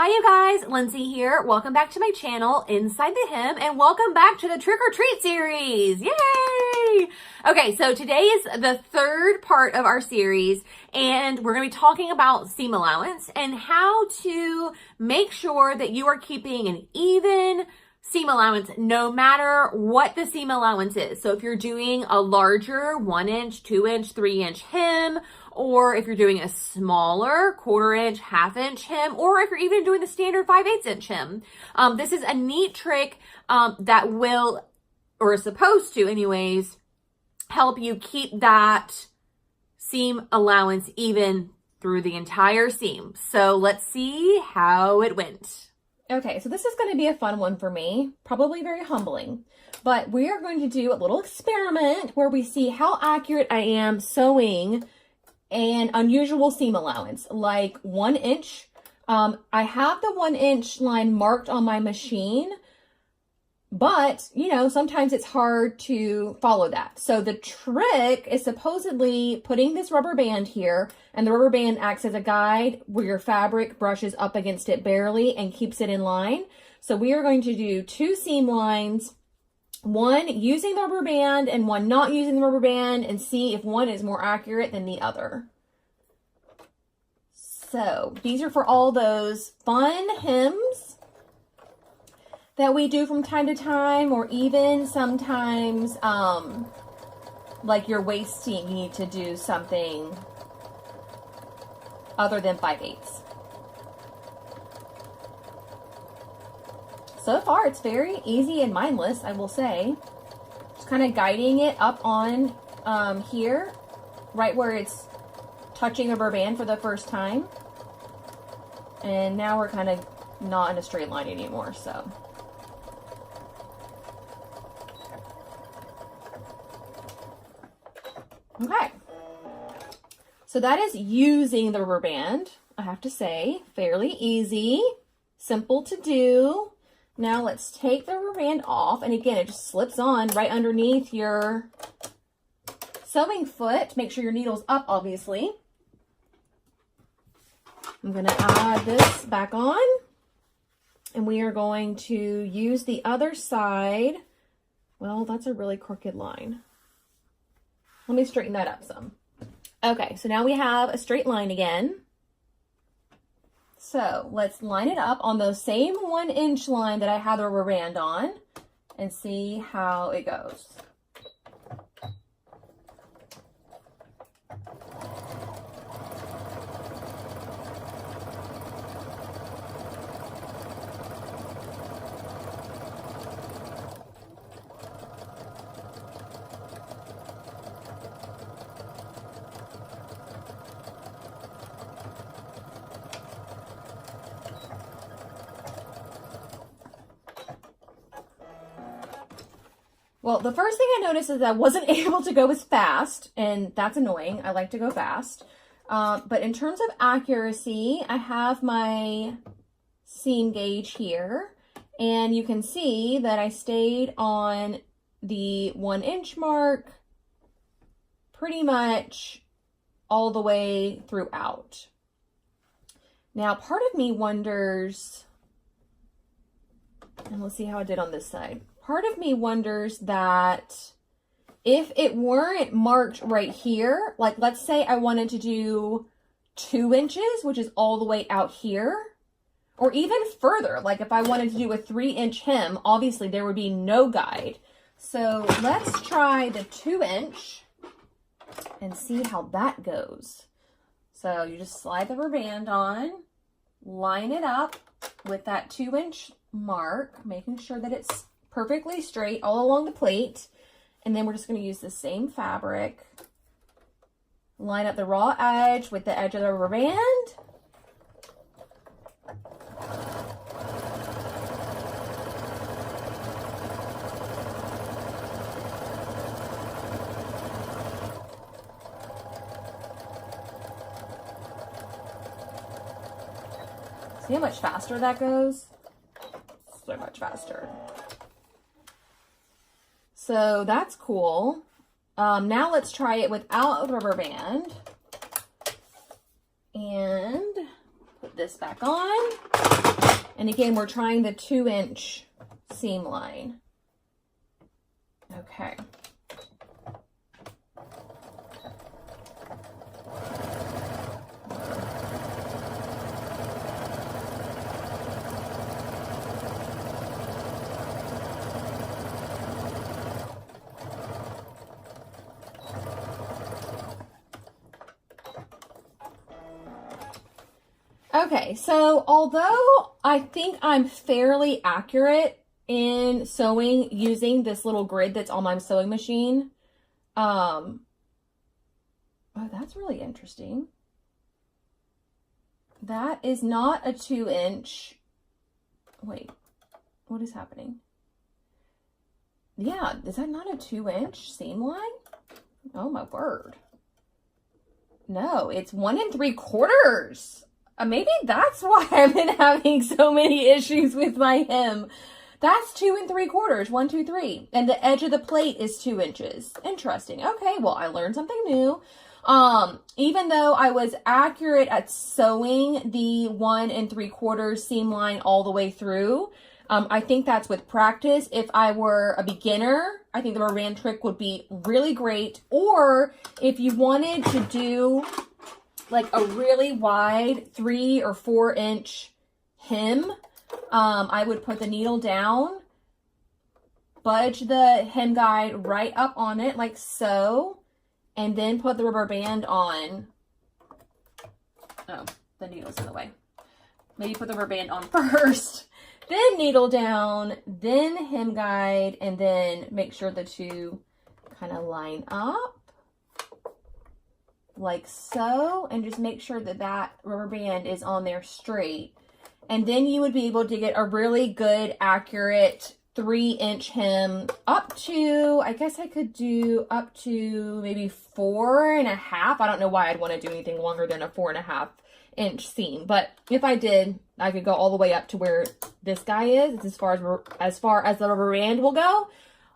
Hi you guys, Lindsay here. Welcome back to my channel, Inside the Hem, and welcome back to the Trick or Treat series. Yay! Okay, so today is the third part of our series, and we're going to be talking about seam allowance and how to make sure that you are keeping an even seam allowance no matter what the seam allowance is. So if you're doing a larger 1 inch, 2 inch, 3 inch hem, or if you're doing a smaller 1/4 inch, 1/2 inch hem, or if you're even doing the standard 5/8 inch hem. This is a neat trick that will, or is supposed to anyways, help you keep that seam allowance even through the entire seam. So let's see how it went. Okay, so this is going to be a fun one for me, probably very humbling, but we are going to do a little experiment where we see how accurate I am sewing an unusual seam allowance, like 1 inch. I have the 1 inch line marked on my machine, but you know, sometimes it's hard to follow that. So the trick is supposedly putting this rubber band here, and the rubber band acts as a guide where your fabric brushes up against it barely and keeps it in line. So we are going to do 2 seam lines, one using the rubber band and one not using the rubber band, and see if one is more accurate than the other. So these are for all those fun hems that we do from time to time, or even sometimes like your waist seam, you need to do something other than 5/8. So far, it's very easy and mindless, I will say. Just kind of guiding it up on here, right where it's touching the rubber band for the first time. And now we're kind of not in a straight line anymore, so. Okay. So that is using the rubber band, I have to say. Fairly easy, simple to do. Now let's take the rubber band off, and again, it just slips on right underneath your sewing foot. Make sure your needle's up, obviously. I'm going to add this back on, and we are going to use the other side. Well, that's a really crooked line. Let me straighten that up some. Okay, so now we have a straight line again. So let's line it up on the same 1 inch line that I had the rubber band on and see how it goes. Well, the first thing I noticed is that I wasn't able to go as fast, and that's annoying. I like to go fast. But in terms of accuracy, I have my seam gauge here, and you can see that I stayed on the 1 inch mark pretty much all the way throughout. Now, part of me wonders, and let's see how I did on this side. Part of me wonders that if it weren't marked right here, like let's say I wanted to do 2 inches, which is all the way out here, or even further, like if I wanted to do a 3 inch hem, obviously there would be no guide. So let's try the 2 inch and see how that goes. So you just slide the rubber band on, line it up with that 2 inch mark, making sure that it's perfectly straight all along the plate. And then we're just going to use the same fabric, line up the raw edge with the edge of the rubber band. See how much faster that goes? So much faster. So that's cool. Now let's try it without the rubber band. And put this back on. And again, we're trying the 2-inch seam line. Okay. Okay, so although I think I'm fairly accurate in sewing using this little grid that's on my sewing machine, oh, that's really interesting. That is not a 2-inch. Wait, what is happening? Yeah, is that not a 2-inch seam line? Oh my word. No, it's 1 3/4. Maybe that's why I've been having so many issues with my hem. That's 2 3/4, 1, 2, 3. And the edge of the plate is 2 inches. Interesting. Okay, well, I learned something new. Even though I was accurate at sewing the 1 3/4 seam line all the way through, I think that's with practice. If I were a beginner, I think the rubber band trick would be really great. Or if you wanted to do like a really wide 3 or 4 inch hem, I would put the needle down, budge the hem guide right up on it like so, and then put the rubber band on. Oh, the needle's in the way. Maybe put the rubber band on first, then needle down, then hem guide, and then make sure the two kind of line up like so, and just make sure that that rubber band is on there straight. And then you would be able to get a really good, accurate 3-inch hem up to, I guess I could do up to maybe 4.5. I don't know why I'd want to do anything longer than a 4.5-inch seam. But if I did, I could go all the way up to where this guy is, as far as the rubber band will go.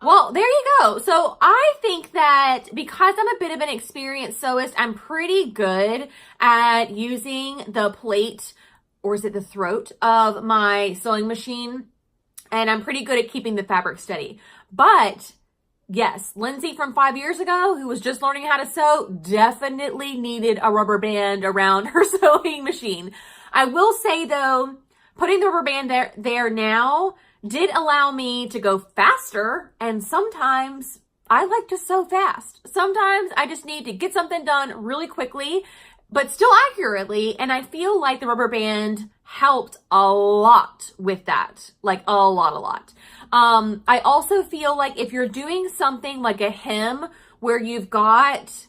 Well, there you go. So I think that because I'm a bit of an experienced sewist, I'm pretty good at using the plate, or is it the throat, of my sewing machine. And I'm pretty good at keeping the fabric steady. But yes, Lindsay from 5 years ago, who was just learning how to sew, definitely needed a rubber band around her sewing machine. I will say though, putting the rubber band there now did allow me to go faster, and sometimes I like to sew fast. Sometimes I just need to get something done really quickly, but still accurately, and I feel like the rubber band helped a lot with that, like a lot. I also feel like if you're doing something like a hem where you've got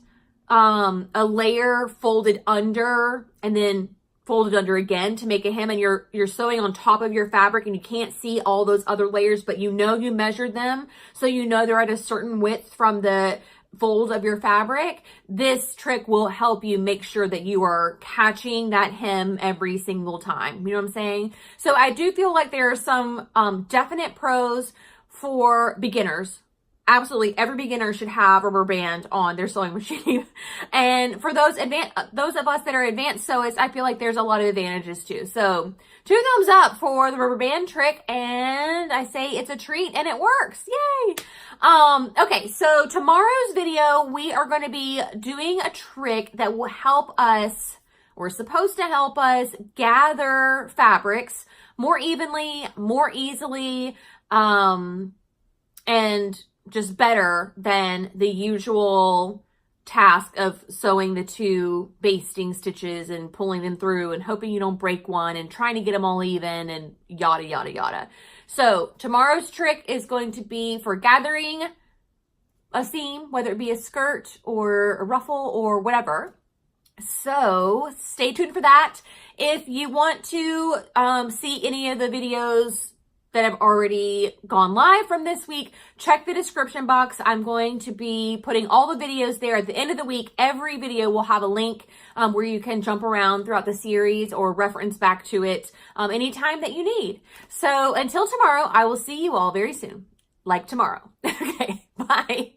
a layer folded under and then folded under again to make a hem, and you're sewing on top of your fabric and you can't see all those other layers, but you know you measured them, so you know they're at a certain width from the fold of your fabric, this trick will help you make sure that you are catching that hem every single time. You know what I'm saying? So I do feel like there are some definite pros for beginners. Absolutely, every beginner should have a rubber band on their sewing machine. And for those of us that are advanced sewists, I feel like there's a lot of advantages too. So 2 thumbs up for the rubber band trick, and I say it's a treat and it works. Yay! Okay, so tomorrow's video, we are going to be doing a trick that will help us, or supposed to help us, gather fabrics more evenly, more easily, and just better than the usual task of sewing the 2 basting stitches and pulling them through and hoping you don't break one and trying to get them all even and yada, yada, yada. So tomorrow's trick is going to be for gathering a seam, whether it be a skirt or a ruffle or whatever. So stay tuned for that. If you want to see any of the videos that have already gone live from this week, check the description box. I'm going to be putting all the videos there at the end of the week. Every video will have a link where you can jump around throughout the series or reference back to it anytime that you need. So until tomorrow, I will see you all very soon. Like tomorrow. Okay, bye.